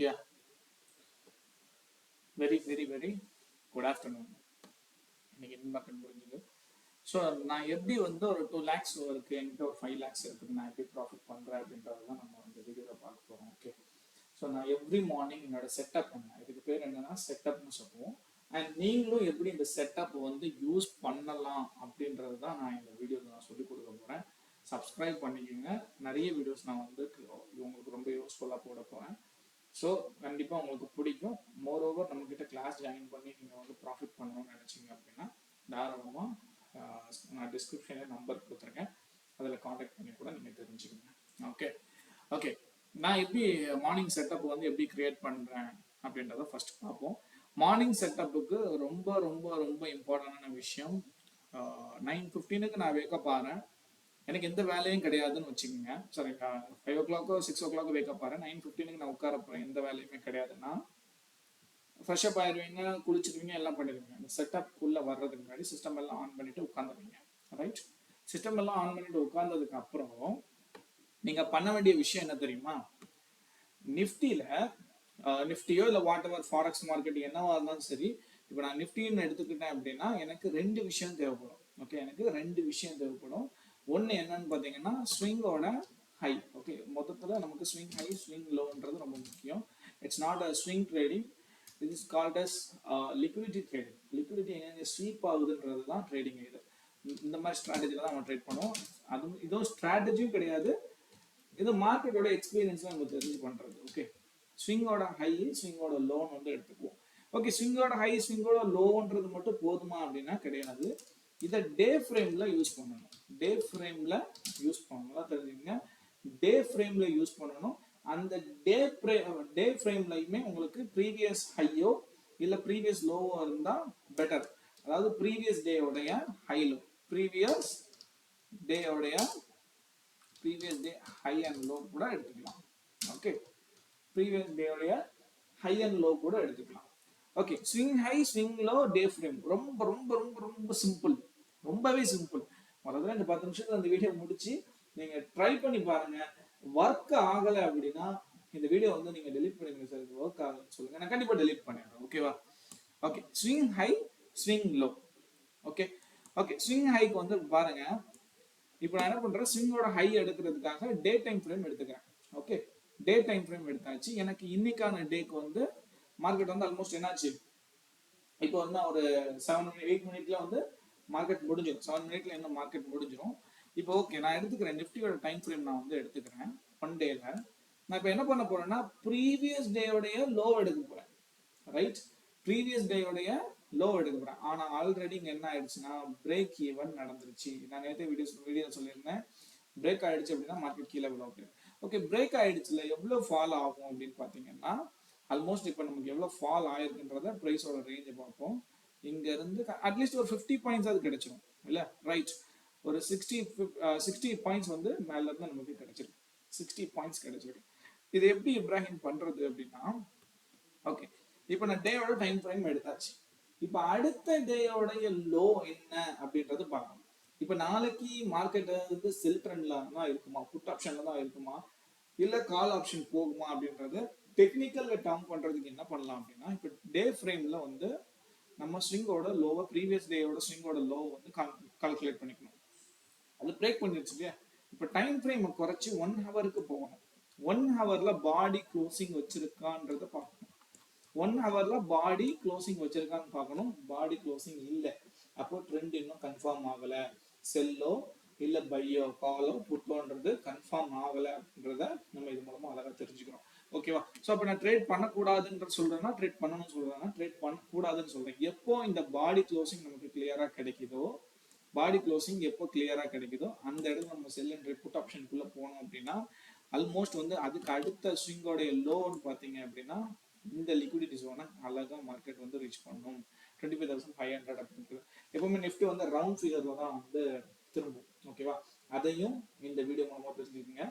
Yeah, very good afternoon. இன்னைக்கு இன்பார்ட்டன் முடிஞ்சது. So நான் எப்படி வந்து ஒரு 2 lakhs இருக்கு, என்கிட்ட ஒரு 5 lakhs இருக்குது, நான் எப்படி ப்ராஃபிட் பண்ணுறேன் அப்படின்றது தான் நம்ம இந்த வீடியோவில் பார்க்க போகிறோம். ஓகே, ஸோ நான் எவ்ரி மார்னிங் என்னோட செட்டப் பண்ணேன். இதுக்கு பேர் என்னன்னா செட்டப்னு சொல்லுவோம். அண்ட் நீங்களும் எப்படி இந்த செட்டப் வந்து யூஸ் பண்ணலாம் அப்படின்றது தான் நான் இந்த வீடியோவில் நான் சொல்லிக் கொடுக்க போகிறேன். சப்ஸ்கிரைப் பண்ணிக்கோங்க. நிறைய வீடியோஸ் நான் வந்து உங்களுக்கு ரொம்ப யூஸ்ஃபுல்லாக போட போகிறேன். ஸோ கண்டிப்பாக உங்களுக்கு பிடிக்கும். மோரோவர் நம்மக்கிட்ட கிளாஸ் ஜாயின் பண்ணி நீங்கள் வந்து ப்ராஃபிட் பண்ணணும்னு நினச்சிங்க அப்படின்னா தாராளமாக நான் டிஸ்கிரிப்ஷனில் நம்பர் கொடுத்துருக்கேன், அதில் காண்டாக்ட் பண்ணி கூட நீங்கள் தெரிஞ்சுக்கோங்க. ஓகே ஓகே நான் எப்படி மார்னிங் செட்டப் வந்து எப்படி கிரியேட் பண்ணுறேன் அப்படின்றத ஃபர்ஸ்ட் பார்ப்போம். மார்னிங் செட்டப்புக்கு ரொம்ப ரொம்ப ரொம்ப இம்பார்ட்டண்டான விஷயம், 9:15 நான் வேக்கப் ஆகிறேன். எனக்கு எந்த வேலையும் கிடையாதுன்னு வச்சுக்கோங்க. சரிங்களா, 5 o'clock 6 o'clock வேக்கப் ஆகிறேன். 9:15 நான் உட்கார போகிறேன், எந்த வேலையுமே கிடையாதுன்னா ஃப்ரெஷ் அப் ஆயிடுவீங்க, குளிச்சுடுவீங்க, எல்லாம் பண்ணிடுவீங்க. இந்த செட்டப்குள்ளே வர்றதுக்கு முன்னாடி சிஸ்டம் எல்லாம் ஆன் பண்ணிட்டு உட்காந்துருவீங்க. ரைட், சிஸ்டம் எல்லாம் ஆன் பண்ணிட்டு உட்கார்ந்ததுக்கு அப்புறம் நீங்கள் பண்ண வேண்டிய விஷயம் என்ன தெரியுமா? நிஃப்டியோ இல்லை வாட் எவர் ஃபாரெக்ஸ் மார்க்கெட் என்னவா இருந்தாலும் சரி, இப்போ நான் நிஃப்டின்னு எடுத்துக்கிட்டேன் அப்படின்னா எனக்கு 2 விஷயம் தேவைப்படும். ஓகே, எனக்கு 2 விஷயம் தேவைப்படும். ஒன்று என்னன்னு பார்த்தீங்கன்னா ஸ்விங்கோட ஹை. ஓகே, மொத்தத்தில் நமக்கு ஸ்விங் ஹை ஸ்விங் லோன்றது ரொம்ப முக்கியம். It's not a swing trading, this is called as liquidity trading. liquidity எங்க ஸ்வீப் ஆகுதுன்றது தான் ட்ரேடிங். இந்த மாதிரி ஸ்ட்ராட்டஜில தான் நம்ம ட்ரேட் பண்ணுவோம். அது இதுவும் ஸ்ட்ராட்டஜியும் கிடையாது, இது மார்க்கெட்டோட எக்ஸ்பீரியன்ஸ்லாம் நம்ம தெரிஞ்சு பண்றது. ஓகே, ஸ்விங்கோட ஹை ஸ்விங்கோட லோன் வந்து எடுத்துக்குவோம். ஓகே, ஸ்விங்கோட ஹை ஸ்விங்கோட லோன்றது மட்டும் போதுமா அப்படின்னா கிடையாது. இதை டே ஃப்ரேம்ல யூஸ் பண்ணணும். டே ஃப்ரேம்ல யூஸ் பண்ணணும் தெரிஞ்சுங்க. டே ஃப்ரேம்ல யூஸ் பண்ணணும். அந்த டே ஃப்ரேம்லையுமே உங்களுக்கு ப்ரீவியஸ் ஹையோ இல்லை ப்ரீவியஸ் லோவோ இருந்தால் பெட்டர். அதாவது ப்ரீவியஸ் டேயோடைய high low, previous day high and low கூட எடுத்துக்கலாம். ஓகே, ப்ரீவியஸ் டேயோடைய ஹை அண்ட் லோ கூட எடுத்துக்கலாம். Okay, swing high swing low day frame ரொம்ப ரொம்ப ரொம்ப ரொம்ப சிம்பிள், ரொம்பவே சிம்பிள். முதல்ல இந்த 10 நிமிஷத்துல அந்த வீடியோ முடிச்சு நீங்க ட்ரை பண்ணி பாருங்க. ஒர்க் ஆகல அப்படின்னா இந்த வீடியோ வந்து நீங்க டெலீட் பண்ணிடுங்க. சார் இது ஒர்க் ஆகலன்னு சொல்லுங்க, நான் கண்டிப்பா டெலீட் பண்ணிடுறேன். ஓகேவா? Okay, swing high swing low. Okay okay swing haiku வந்து பாருங்க, இப்போ நான் என்ன பண்றேன், ஸ்விங்கோட ஹை எடுக்கிறதுக்காக டே டைம் ஃப்ரேம் எடுத்துக்கிறேன். ஓகே, டே டைம் ஃப்ரேம் எடுத்தாச்சு. எனக்கு இன்னைக்கான டேக்கு வந்து மார்க்கெட் வந்து ஆல்மோஸ்ட் என்னாச்சு, இப்போ வந்து ஒரு 7-8 மினிட்ல வந்து மார்க்கெட் முடிஞ்சிடும். 7 மினிட்ல என்ன மார்க்கெட் முடிஞ்சிடும். இப்போ ஓகே, நான் எடுத்துக்கிறேன் நிஃப்டியோட டைம் ஃப்ரேம், நான் வந்து எடுத்துக்கிறேன் 1 டேல. நான் இப்போ என்ன பண்ண போறேன்னா ப்ரீவியஸ் டேயோடைய லோ எடுக்க போறேன். ரைட், ப்ரீவியஸ் டேயோடைய லோ எடுக்க போறேன். ஆனா ஆல்ரெடி இங்க என்ன ஆயிடுச்சுன்னா பிரேக் ஈவன் நடந்துருச்சு. நான் நேற்று வீடியோ சொல்லியிருந்தேன், பிரேக் ஆயிடுச்சு அப்படின்னா மார்க்கெட் கீழே விழும். ஓகே, பிரேக் ஆயிடுச்சுல எவ்வளவு ஃபால் ஆகும் அப்படின்னு பாத்தீங்கன்னா ஆல்மோஸ்ட் இப்போ நமக்கு எவ்வளவு ஃபால் ஆயிருக்குன்றத பிரைஸோட ரேஞ்சை பார்ப்போம். இங்க இருந்து அட்லீஸ்ட் ஒரு 50 பாயிண்ட்ஸ் அது கிடைச்சிடும் இல்ல? ரைட், ஒரு 60 பாயிண்ட்ஸ் வந்து மேல இருந்து நமக்கு கிடைச்சிருக்கு. 60 பாயிண்ட்ஸ் கிடைச்சிருக்கு. இது எப்படி இப்ராஹிம் பண்றது அப்படின்னா, ஓகே இப்போ நான் டேயோட டைம் ஃப்ரேம் எடுத்தாச்சு. இப்போ அடுத்த டேயோடைய லோ என்ன அப்படின்றது பார்க்கணும். இப்போ நாளைக்கு மார்க்கெட் வந்து செல் ட்ரெண்ட்ல தான் இருக்குமா, புட் ஆப்ஷன்ல தான் இருக்குமா, இல்ல கால் ஆப்ஷன் போகுமா அப்படின்றது டெக்னிக்கல்ல டேர்ம் பண்றதுக்கு என்ன பண்ணலாம் அப்படின்னா, இப்போ டே ஃப்ரேம்ல வந்து நம்ம ஸ்விங்கோட லோவை ப்ரீவியஸ் டேயோட ஸ்விங்கோட லோ வந்து கால்குலேட் பண்ணிக்கணும். அது பிரேக் பண்ணிருச்சு இல்லையா? இப்போ டைம் ஃப்ரேம் குறைச்சி 1 ஹவருக்கு போகணும். 1 ஹவர்ல பாடி க்ளோசிங் வச்சிருக்கான்றத பார்க்கணும். 1 ஹவர்ல பாடி க்ளோசிங் வச்சிருக்கான்னு பார்க்கணும். பாடி க்ளோசிங் இல்லை, அப்போ ட்ரெண்ட் இன்னும் கன்ஃபார்ம் ஆகல. செல்லோ இல்ல பையோ காலோ புட்டோன்றது கன்ஃபார்ம் ஆகல அப்படின்றத நம்ம இது மூலமா அழகா தெரிஞ்சுக்கிறோம். ஓகேவா? ஸோ அப்போ நான் ட்ரேட் பண்ணக்கூடாதுன்ற சொல்றேன்னா ட்ரேட் பண்ணணும்னு சொல்றேன்னா ட்ரேட் பண்ணக்கூடாதுன்னு சொல்றேன். எப்போ இந்த பாடி க்ளோசிங் நமக்கு கிளியரா கிடைக்குதோ, பாடி க்ளோசிங் எப்போ கிளியரா கிடைக்குதோ அந்த இடத்துல நம்ம செல் அண்ட் புட் ஆப்ஷனுக்குள்ள போனோம் அப்படின்னா ஆல்மோஸ்ட் வந்து அதுக்கு அடுத்த ஸ்விங்கோடைய லோன்னு பார்த்தீங்க அப்படின்னா இந்த லிக்விடிட்டி ஜோனை அழகா மார்க்கெட் வந்து ரீச் பண்ணும். 25,500 அப்படின்றது எப்பவுமே நிஃப்டி வந்து ரவுண்ட் ஃபிகர்ல தான் வந்து திரும்பும். ஓகேவா? அதையும் இந்த வீடியோ மூலமா தெரிஞ்சுக்கோங்க.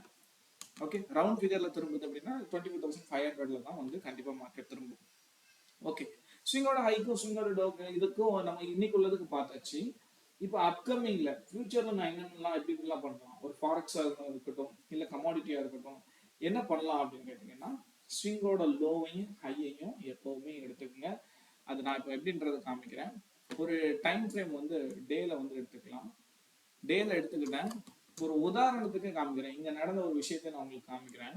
ஓகே, ரவுண்ட் ஃபிகர்ல திரும்புது அப்படின்னா 25,500ல தான் வந்து கண்டிப்பா மார்க்கெட் திரும்பும். ஓகே, ஸ்விங்கோட ஹைக்கும் ஸ்விங்கோட லோக்கும் இதுக்கும் நம்ம இன்னைக்கு உள்ளதுக்கு பார்த்தாச்சு. இப்போ அப்கமிங்ல ஃபியூச்சர்ல நான் என்னென்னலாம் எப்படிலாம் பண்ணலாம், ஒரு ஃபாரெக்ஸா இருக்கட்டும் இல்ல கமாடிட்டியா இருக்கட்டும், என்ன பண்ணலாம் அப்படின்னு கேட்டீங்கன்னா ஸ்விங்கோட லோவையும் ஹையையும் எப்பவுமே எடுத்துக்கங்க. அது நான் இப்போ எப்படின்றத காமிக்கிறேன். ஒரு டைம் ஃப்ரேம் வந்து டேல வந்து எடுத்துக்கலாம். டேல எடுத்துக்கிட்டேன். ஒரு உதாரணத்துக்கு காமிக்கிறேன். இங்க நடந்த ஒரு விஷயத்தை நான் உங்களுக்கு காமிக்கிறேன்.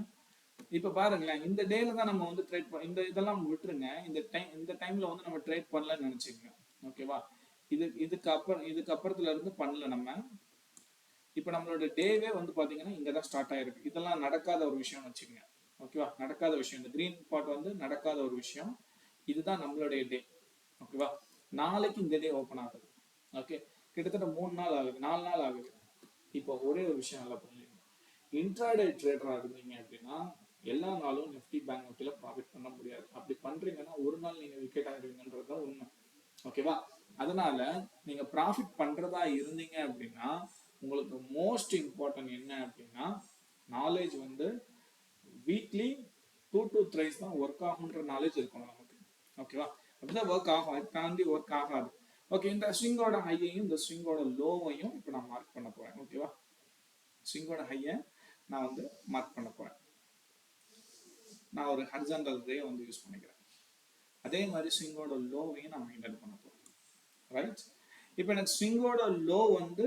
இப்ப பாருங்களேன், இந்த டேல தான் நம்ம வந்து ட்ரேட் இந்த இதெல்லாம் விட்டுருங்க. இந்த டைம்ல வந்து நம்ம ட்ரேட் பண்ணலன்னு நினைச்சுக்கோங்க. ஓகேவா? இதுக்கு அப்புறத்துல இருந்து பண்ணல நம்ம. இப்ப நம்மளோட டேவே வந்து பாத்தீங்கன்னா இங்கதான் ஸ்டார்ட் ஆயிருக்கு. இதெல்லாம் நடக்காத ஒரு விஷயம் வச்சுக்கோங்க. ஓகேவா? நடக்காத விஷயம். இந்த கிரீன் பார்ட் வந்து நடக்காத ஒரு விஷயம். இதுதான் நம்மளுடைய டே. ஓகேவா? நாளைக்கு இந்த டே ஓபன் ஆகுது. ஓகே, கிட்டத்தட்ட 3 நாள் ஆகுது, 4 நாள் ஆகுது. இப்போ ஒரே ஒரு விஷயம் நல்லா புரிஞ்சுக்கணும். இன்ட்ராடே ட்ரேடரா இருந்தீங்க அப்படின்னா எல்லா நாளும் நிஃப்டி பேங்க் நிஃப்டில ப்ராஃபிட் பண்ண முடியாது. அப்படி பண்றீங்கன்னா ஒரு நாள் நீங்க விக்கெட் ஆகிடுவீங்கன்றதுதான் உண்மை. ஓகேவா? அதனால நீங்க ப்ராஃபிட் பண்றதா இருந்தீங்க அப்படின்னா உங்களுக்கு மோஸ்ட் இம்பார்ட்டன்ட் என்ன அப்படின்னா நாலேஜ் வந்து வீக்லி 2 to 3 தான் ஒர்க் ஆகுன்ற நாலேஜ் இருக்கணும் நமக்கு. ஓகேவா? அப்படிதான் ஒர்க் ஆகும், அது தாண்டி ஒர்க் ஆகாது. ஓகே, இந்த ஸ்விங்கோட ஹையையும் இந்த ஸ்விங்கோட லோவையும் இப்போ நான் மார்க் பண்ண போறேன். ஓகேவா? ஸ்விங்கோட ஹையை நான் வந்து மார்க் பண்ண போறேன். நான் ஒரு ஹரிசாண்டல் ரே வந்து யூஸ் பண்ணிக்கிறேன். அதே மாதிரி ஸ்விங்கோட லோவையும் நான் மெயின்டைன் பண்ண போறேன். ரைட்? இப்போ எனக்கு ஸ்விங்கோட லோ வந்து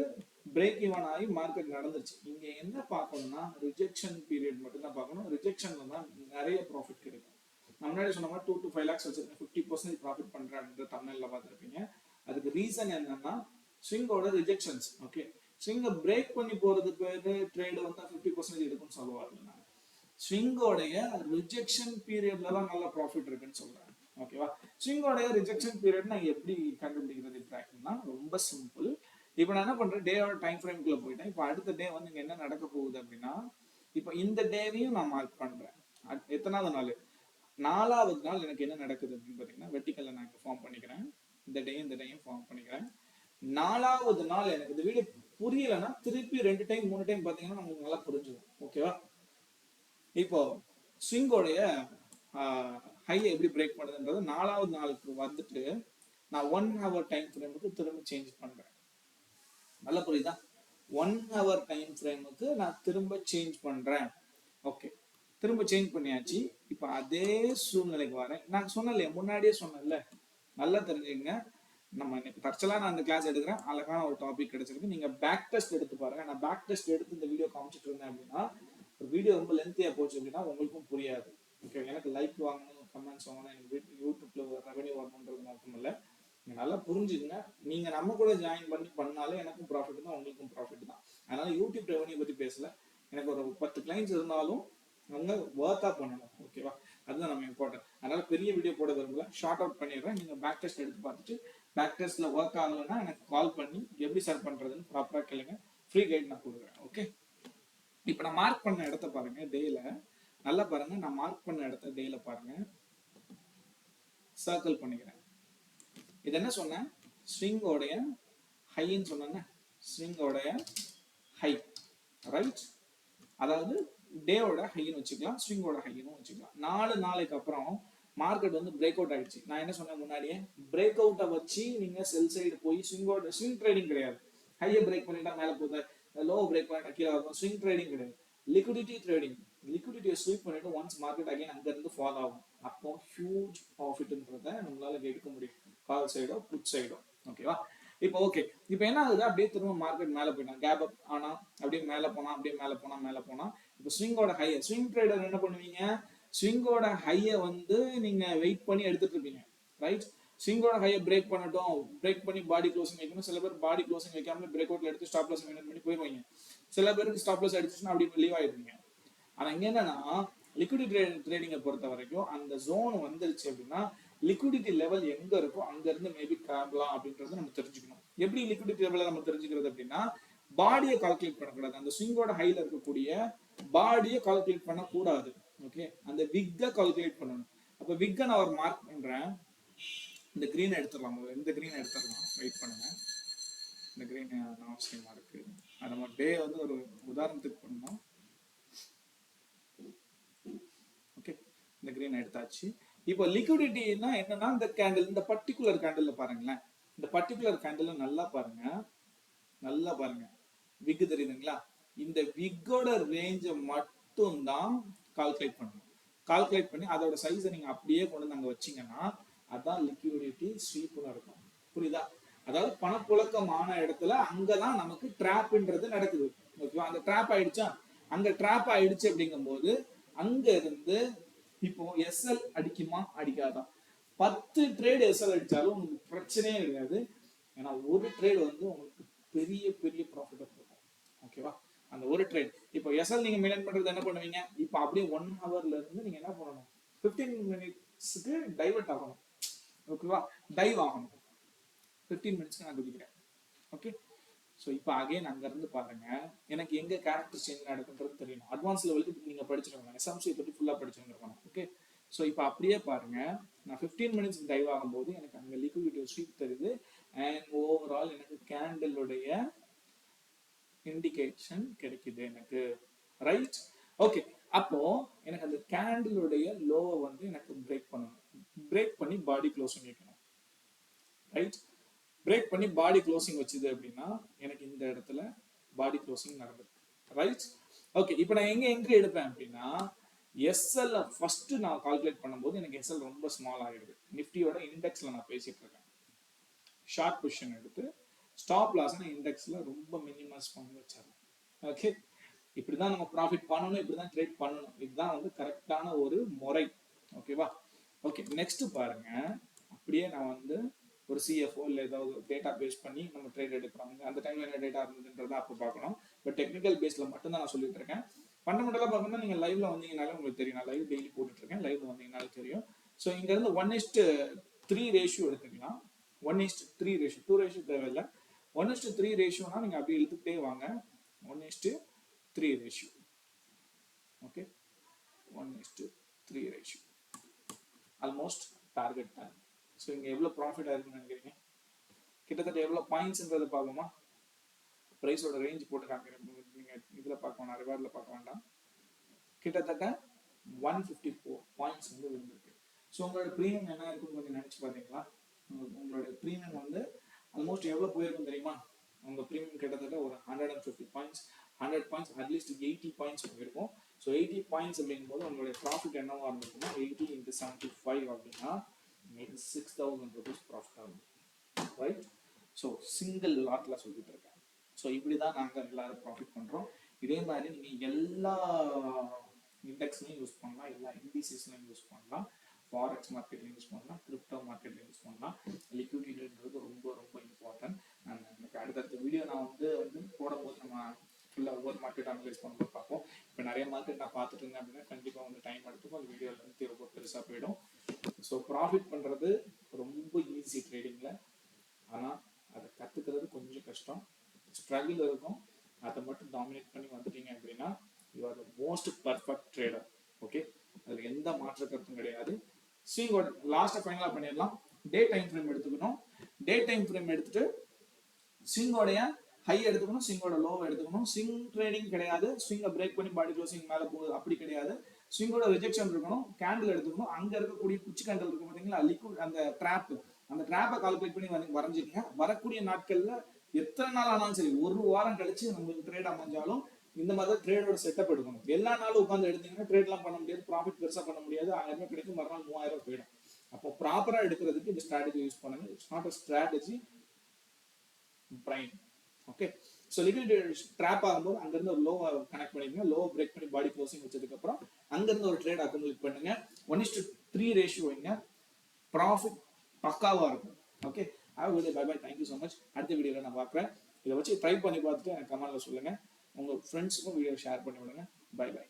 பிரேக் ஈவன் ஆகி மார்க்கெட் நடந்துச்சு. இங்க என்ன பார்க்கணும்னா ரிஜெக்ஷன் பீரியட் மட்டும் தான் பார்க்கணும். ரிஜெக்ஷன்ல தான் நிறைய ப்ராஃபிட் கிடைக்கும். நான் முன்னாடி சொன்ன மாதிரி 2 to 5 lakhs வச்சிருக்கேன், 50% ப்ராஃபிட் பண்றேன்ற தமிழ்ல பார்த்துருப்பீங்க. அதுக்கு ரீசன் என்னன்னா ஸ்விங்கோட ரிஜெக்ஷன்ஸ். ஓகே, ஸ்விங்கை பிரேக் பண்ணி போறது பேரு ட்ரேடு வந்து 50% இருக்குன்னு சொல்ல வரல. நான் ஸ்விங்கோடைய ரிஜெக்ஷன் பீரியட்ல தான் நல்ல ப்ராஃபிட் இருக்குன்னு சொல்றேன். ஓகேவா? ஸ்விங்கோடைய ரிஜெக்ஷன் பீரியட் நான் எப்படி கண்டுபிடிக்கிறது ட்ராக்னா ரொம்ப சிம்பிள். இப்போ நான் என்ன பண்றேன், டேயோட டைம் ஃப்ரேம்குள்ள போயிட்டேன். இப்போ அடுத்த டே வந்து இங்க என்ன நடக்க போகுது அப்படின்னா இப்போ இந்த டேவையும் நான் மார்க் பண்றேன். எத்தனாவது நாள்? 4வது நாள் எனக்கு என்ன நடக்குது அப்படின்னு பாத்தீங்கன்னா வெர்டிகல்ல நான் ஃபார்ம் பண்ணிக்கிறேன். இந்த டேயும் ஃபார்ம் பண்ணிக்கிறேன். 4வது நாள் எனக்கு இந்த வீடியோ புரியலன்னா திருப்பி 2 டைம் 3 டைம் பாத்தீங்கன்னா நமக்கு நல்லா புரிஞ்சிடும். ஓகேவா? இப்போ ஸ்விங்கோடைய ஹையை எப்படி பிரேக் பண்ணுதுன்றது 4வது நாளுக்கு வந்துட்டு நான் 1 hour டைம் ஃப்ரேமுக்கு திரும்ப சேஞ்ச் பண்றேன். நல்லா புரியுதா? 1 hour டைம் ஃப்ரேமுக்கு நான் திரும்ப சேஞ்ச் பண்றேன். ஓகே, திரும்ப சேஞ்ச் பண்ணியாச்சு. இப்போ அதே சூழ்நிலைக்கு வரேன். நான் சொன்னல, முன்னாடியே சொன்னேன்ல, நல்லா தெரிஞ்சுக்கங்க. நம்ம தற்செயலா நான் அந்த கிளாஸ் எடுக்கிறேன், அழகான ஒரு டாபிக் கிடைச்சிருக்கு. நீங்க பேக் டெஸ்ட் எடுத்து பாருங்க. நான் பேக் டெஸ்ட் எடுத்து இந்த வீடியோ காமிச்சிட்டு இருந்தேன் அப்படின்னா வீடியோ ரொம்ப லென்த்தியா போச்சு அப்படின்னா உங்களுக்கும் புரியாது. ஓகே, எனக்கு லைக் வாங்கணும், கமெண்ட்ஸ் வாங்கணும், எனக்கு யூடியூப்ல ரெவன்யூ வரணுன்றது அர்த்தம் இல்லை. நீங்க நல்லா புரிஞ்சுக்கங்க. நீங்க நம்ம கூட ஜாயின் பண்ணாலே எனக்கும் ப்ராஃபிட் தான், உங்களுக்கும் ப்ராஃபிட் தான். அதனால யூடியூப் ரெவன்யூ பத்தி பேசல. எனக்கு ஒரு 10 கிளைண்ட்ஸ் இருந்தாலும் அவங்க ஒர்த்தா பண்ணணும். ஓகேவா? அதுதான் நம்ம இம்பார்ட்டன்ட். அதனால பெரிய வீடியோ போட விரும்பல, ஷார்ட் அவுட் பண்ணிடுறேன். நீங்க பேக் டெஸ்ட் எடுத்து பார்த்துட்டு பேக் டெஸ்ட்ல ஒர்க் ஆகலைன்னா எனக்கு கால் பண்ணி எப்படி சார் பண்றதுன்னு ப்ராப்பரா கேளுங்க. ஃப்ரீ கைட் நான் கொடுக்குறேன். ஓகே, இப்போ நான் மார்க் பண்ண இடத்த பாருங்க. டேல நல்லா பாருங்க. நான் மார்க் பண்ண இடத்த டேல பாருங்க, சர்க்கிள் பண்ணிக்கிறேன். இது என்ன சொன்னேன்? ஸ்விங்கோடைய ஹைன்னு சொன்னேன். ஸ்விங்கோடைய ஹை, ரைட்? அதாவது டேவோட ஹைன்னு வச்சுக்கலாம், ஸ்விங்கோட ஹைன்னு வச்சுக்கலாம். 4 நாளைக்கு அப்புறம் மார்க்கெட் வந்து பிரேக் அவுட் ஆயிடுச்சு. நான் என்ன சொன்னேன் முன்னாடியே, பிரேக் அவுட்டை வச்சு நீங்க செல் சைடு போய் ஸ்விங் ட்ரேடிங் கிடையாது. ஹையை பிரேக் பண்ணிட்டா மேல போகுது, லோ பிரேக் பண்ணிட்டா கீழே வரும். ஸ்விங் ட்ரேடிங் கிடையாது, லிக்விடிட்டி ட்ரேடிங். லிக்விடிட்டியை ஸ்வீப் பண்ணிட்டு ஒன்ஸ் மார்க்கெட் அகைன் அங்க இருந்து ஃபால் ஆகும். அப்போ ஹியூஜ் ப்ராஃபிட்ன்றத நம்மளால எடுக்க முடியும், கால் சைடோ புட் சைடோ. ஓகேவா? இப்போ ஓகே, இப்போ என்ன ஆகுது, அப்படியே திரும்ப மார்க்கெட் மேல போயிட்டான், கேப் அப் ஆனா அப்படியே மேல போனா, அப்படியே மேல போனா இப்போ ஸ்விங்கோட ஹையை, ஸ்விங் ட்ரேடர் என்ன பண்ணுவீங்க, ஸ்விங்கோட ஹையை வந்து நீங்க வெயிட் பண்ணி எடுத்துட்டு இருப்பீங்க, ரைட்? ஸ்விங்கோட ஹையை பிரேக் பண்ணட்டும், பிரேக் பண்ணி பாடி க்ளோசிங் வைக்கணும். சில பேர் பாடி க்ளோசிங் வைக்காம பிரேக் அவுட்ல எடுத்து ஸ்டாப் லாஸ் மெயின்டைன் பண்ணி போயிருவீங்க. சில பேருக்கு ஸ்டாப் லாஸ் அடிச்சுன்னா அப்படி லீவ் ஆயிடுவீங்க. ஆனா இங்க என்னன்னா லிக்விடிட்டி ட்ரேடிங்கை பொறுத்த வரைக்கும் அந்த ஜோன் வந்துருச்சு அப்படின்னா லிக்விடிட்டி லெவல் எங்க இருக்கோ அங்க இருந்து மேபி கிளம்பலாம் அப்படின்றத நம்ம தெரிஞ்சுக்கணும். எப்படி லிக்விடிட்டி லெவலை நம்ம தெரிஞ்சுக்கிறது அப்படின்னா பாடியை கால்குலேட் பண்ணக்கூடாது. அந்த ஸ்விங்கோட ஹைல இருக்கக்கூடிய பாடியை கால்குலேட் பண்ணக்கூடாது. ஓகே, அந்த விக்கை கால்குலேட் பண்ணணும். அப்ப விக்கை நான் ஒரு மார்க் பண்றேன். இந்த கிரீன் எடுத்துடலாம், இந்த கிரீன் எடுத்துடலாம், வெயிட் பண்ணுங்க. இந்த கிரீன் அவசியமா இருக்கு. அது நம்ம டே வந்து ஒரு உதாரணத்துக்கு பண்ணோம். ஓகே, இந்த கிரீன் எடுத்தாச்சு. இப்போ லிக்விடிட்டினா என்னன்னா இந்த கேண்டில், இந்த பர்டிகுலர் கேண்டில் பாருங்களேன். இந்த பர்டிகுலர் கேண்டில் நல்லா பாருங்க, நல்லா பாருங்க. விக் தெரியுதுங்களா? இந்த விக்கோட ரேஞ்சை மட்டும் தான் கால்குலேட் பண்ணணும். கால்குலேட் பண்ணி அதோட சைஸை நீங்க அப்படியே கொண்டு வந்து அங்க வச்சீங்கன்னா அதான் லிக்விடிட்டி ஸ்வீப்னு இருக்கும். புரியுதா? அதாவது பணப்புழக்கமான இடத்துல அங்கதான் நமக்கு ட்ராப்ன்றது நடக்குது. ஓகேவா? அந்த ட்ராப் ஆயிடுச்சா? அங்க ட்ராப் ஆயிடுச்சு அப்படிங்கும்போது அங்க இருந்து இப்போ எஸ்எல் அடிக்குமா அடிக்காதா? 10 ட்ரேட் எஸ்எல் அடிச்சாலும் உங்களுக்கு பிரச்சனையே கிடையாது. ஏன்னா ஒரு ட்ரேட் வந்து உங்களுக்கு பெரிய பெரிய ப்ராஃபிட்டை கொடுக்கும். ஓகேவா? அந்த ஒரு ட்ரேட் இப்போ எஸ்எல் நீங்க மெயின்டைன் பண்றது என்ன பண்ணுவீங்க? இப்போ அப்படியே 1 ஹவர்ல இருந்து நீங்க என்ன பண்ணணும்? 15 மினிட்ஸ்க்கு டைவர்ட் ஆகணும். ஓகேவா? டைவ் ஆகணும். 15 மினிட்ஸ்க்கு நான் குதிக்கிறேன். ஓகே. ஸோ இப்போ அகைன் அங்கேருந்து பாருங்க, எனக்கு எங்கே கேரக்டர் சேஞ்ச் நடக்குன்றது தெரியணும். அட்வான்ஸ் லெவலுக்கு நீங்கள் படிச்சிருக்கணும், எஸ்எம்சியை பற்றி ஃபுல்லாக படிச்சிருக்கணும். ஓகே. ஸோ இப்போ அப்படியே பாருங்க, நான் 15 மினிட்ஸ் டைவ் ஆகும்போது எனக்கு அங்கே லிக்விடிட்டி ஸ்வீப் தருது. அண்ட் ஓவரால் எனக்கு கேண்டிலுடைய இண்டிகேஷன் கிடைக்குது எனக்கு. ரைட்? ஓகே. அப்போ எனக்கு அந்த கேண்டிலுடைய லோவை வந்து எனக்கு பிரேக் பண்ணணும். பிரேக் பண்ணி பாடி க்ளோசிங் வைக்கணும். ரைட்? பிரேக் பண்ணி பாடி க்ளோசிங் வச்சுது அப்படின்னா எனக்கு இந்த இடத்துல பாடி க்ளோசிங் நடந்திருக்கு. ரைட்? ஓகே. இப்போ நான் எங்க என்ட்ரி எடுப்பேன் அப்படின்னா எஸ்எல் ஃபர்ஸ்ட் நான் கால்குலேட் பண்ணும்போது எனக்கு எஸ்எல் ரொம்ப ஸ்மால் ஆகிடுது. நிஃப்டியோட இண்டெக்ஸ்ல நான் பேசிட்டு இருக்கேன். ஷார்ட் பொசிஷன் எடுத்து ஸ்டாப் லாஸ் இண்டெக்ஸ்ல ரொம்ப மினிமஸ் பண்ணி வச்சிடலாம். ஓகே. இப்படிதான் நம்ம ப்ராஃபிட் பண்ணணும், இப்படிதான் ட்ரேட் பண்ணணும். இதுதான் வந்து கரெக்டான ஒரு முறை. ஓகேவா? ஓகே. நெக்ஸ்ட் பாருங்க, அப்படியே நான் வந்து ஒரு சிஎஃப்ஓ இல்லை ஏதாவது டேட்டா பேஸ் பண்ணி நம்ம ட்ரேட் எடுக்கிறாங்க. அந்த டைம்ல என்ன டேட்டா இருந்ததுன்றதை அப்போ பார்க்கணும். பட் டெக்னிக்கல் பேஸ்ல மட்டும் தான் நான் சொல்லிட்டு இருக்கேன். ஃபண்டமெண்டலாக பார்க்கணும்னா நீங்கள் லைவ்ல வந்தீங்கனாலே உங்களுக்கு தெரியும். நான் லைவ் டெய்லி போட்டுட்டு இருக்கேன். லைவ்ல வந்தீங்கனாலே தெரியும். ஸோ இங்க இருந்து 1:3 ரேஷியோ எடுத்துக்கலாம். 1:3 ரேஷியோ, 2 ரேஷியோ தேவையில்லை. 1:3 ரேஷியோனா நீங்க அப்படியே இழுத்துக்கிட்டே வாங்க. 1:3 ratio. Okay. 1:3 ratio almost target தான். ஸோ இங்கே எவ்வளோ ப்ராஃபிட் ஆயிருக்குன்னு நினைக்கிறீங்க? கிட்டத்தட்ட எவ்வளோ பாயிண்ட்ஸ்ன்றதை பார்ப்போமா? ப்ரைஸோட ரேஞ்ச் போட்டு காமிக்கிறேன். நீங்கள் இதில் பார்க்க வேண்டாம், ரிவார்டில் பார்க்க வேண்டாம். கிட்டத்தட்ட 154 பாயிண்ட்ஸ் வந்து விழுந்திருக்கு. ஸோ உங்களோட ப்ரீமியம் என்ன இருக்குன்னு கொஞ்சம் நினச்சி பார்த்தீங்களா? உங்களோட ப்ரீமியம் வந்து ஆல்மோஸ்ட் எவ்வளோ போயிருக்கும் தெரியுமா? உங்கள் ப்ரீமியம் கிட்டத்தட்ட ஒரு 150 பாயிண்ட்ஸ், 100 பாயிண்ட்ஸ், அட்லீஸ்ட் 80 பாயிண்ட்ஸ் போயிருக்கும். ஸோ 80 பாயிண்ட்ஸ் அப்படிங்கும்போது உங்களுடைய ப்ராஃபிட் என்னவா இருந்திருக்குன்னா 80 into 75 அப்படின்னா உங்களுக்கு 6,000 rupees ப்ராஃபிட் ஆகும். ரைட்? ஸோ சிங்கிள் லாட்டில் சொல்லிட்டு இருக்கேன். ஸோ இப்படி தான் நாங்கள் எல்லாரும் ப்ராஃபிட் பண்ணுறோம். இதே மாதிரி நீங்கள் எல்லா இண்டெக்ஸ்லையும் யூஸ் பண்ணலாம், எல்லா இண்டிசஸ்லையும் யூஸ் பண்ணலாம், ஃபாரெக்ஸ் மார்க்கெட்லையும் யூஸ் பண்ணலாம், கிரிப்டோ மார்க்கெட்லையும் யூஸ் பண்ணலாம். லிக்விடிட்டின்றது ரொம்ப ரொம்ப இம்பார்ட்டன்ட். எனக்கு அடுத்தடுத்த வீடியோ நான் வந்து போடும்போது நம்ம ஃபுல்லாக ஒவ்வொரு மார்க்கெட் அனலைஸ் பண்ணும்போது பார்ப்போம். இப்போ நிறைய மார்க்கெட் நான் பார்த்துட்டு இருந்தேன் அப்படின்னா கண்டிப்பாக வந்து டைம் எடுத்துக்கும். அந்த வீடியோவில் வந்து ரொம்ப பெருசாக போயிடும். ஸோ ப்ராஃபிட் பண்ணுறது ரொம்ப ஈஸி ட்ரேடிங்கில். ஆனால் அதை கற்றுக்கிறது கொஞ்சம் கஷ்டம், ஸ்ட்ரகிள் இருக்கும். அதை மட்டும் டாமினேட் பண்ணி வந்துட்டீங்க அப்படின்னா you are the most perfect trader. Okay. அதில் எந்த மாற்று கருத்தும் கிடையாது. ஸ்விங்கோட லாஸ்ட்டை ஃபைனலாக பண்ணிடலாம். டே டைம் ஃப்ரேம் எடுத்துக்கணும். டே டைம் ஃப்ரேம் எடுத்துட்டு ஸ்விங்கோடைய ஹை எடுத்துக்கணும், ஸ்விங்கோட லோவை எடுத்துக்கணும். ஸ்விங் ட்ரேடிங் கிடையாது. ஸ்விங்கை பிரேக் பண்ணி பாடி க்ளோசிங் மேலே போகுது அப்படி கிடையாது. ஸ்விங்கோட ரிஜெக்ஷன் இருக்கணும், கேண்டில் எடுத்துக்கணும். அங்க இருக்கக்கூடிய குச்சி கேண்டில் இருக்கும் பார்த்தீங்களா, லிக்விட் அந்த ட்ராப், அந்த ட்ராப்பை கால்குலேட் பண்ணி வரைஞ்சிக்கங்க. வரக்கூடிய நாட்கள்ல எத்தனை நாள் ஆனாலும் சரி, ஒரு வாரம் கழிச்சு நம்மளுக்கு ட்ரேட் அமைஞ்சாலும் இந்த மாதிரி ட்ரேடோட செட்டப் எடுக்கணும். எல்லா நாளும் உட்காந்து எடுத்தீங்கன்னா ட்ரேட்லாம் பண்ண முடியாது, ப்ராஃபிட் பெருசா பண்ண முடியாது. 1000 ரூபாய் கிடைக்கும், மறுநாள் 3000 போயிடும். அப்போ ப்ராப்பரா எடுக்கிறதுக்கு இந்த ஸ்ட்ராட்டஜி யூஸ் பண்ணுங்க. It's not a strategy, brain. Okay. So liquidity drop ஆகும்போது அங்கிருந்து ஒரு லோவை கனெக்ட் பண்ணிக்கங்க. லோவை பிரேக் பண்ணி பாடி க்ளோசிங் வச்சதுக்கு அப்புறம் அங்கிருந்து ஒரு ட்ரேட் அக்குமுலேட் பண்ணுங்க. 1:3 ரேஷியோ வைங்க. ப்ராஃபிட் பக்காவா இருக்கும். Okay. Have good day. Bye bye. Thank you so much. அடுத்த வீடியோவில் நான் பார்க்குறேன். இதை வச்சு ட்ரை பண்ணி பார்த்துட்டு எனக்கு கமெண்ட்ல சொல்லுங்க. உங்க ஃப்ரெண்ட்ஸுக்கும் வீடியோ ஷேர் பண்ணி விடுங்க. Bye by.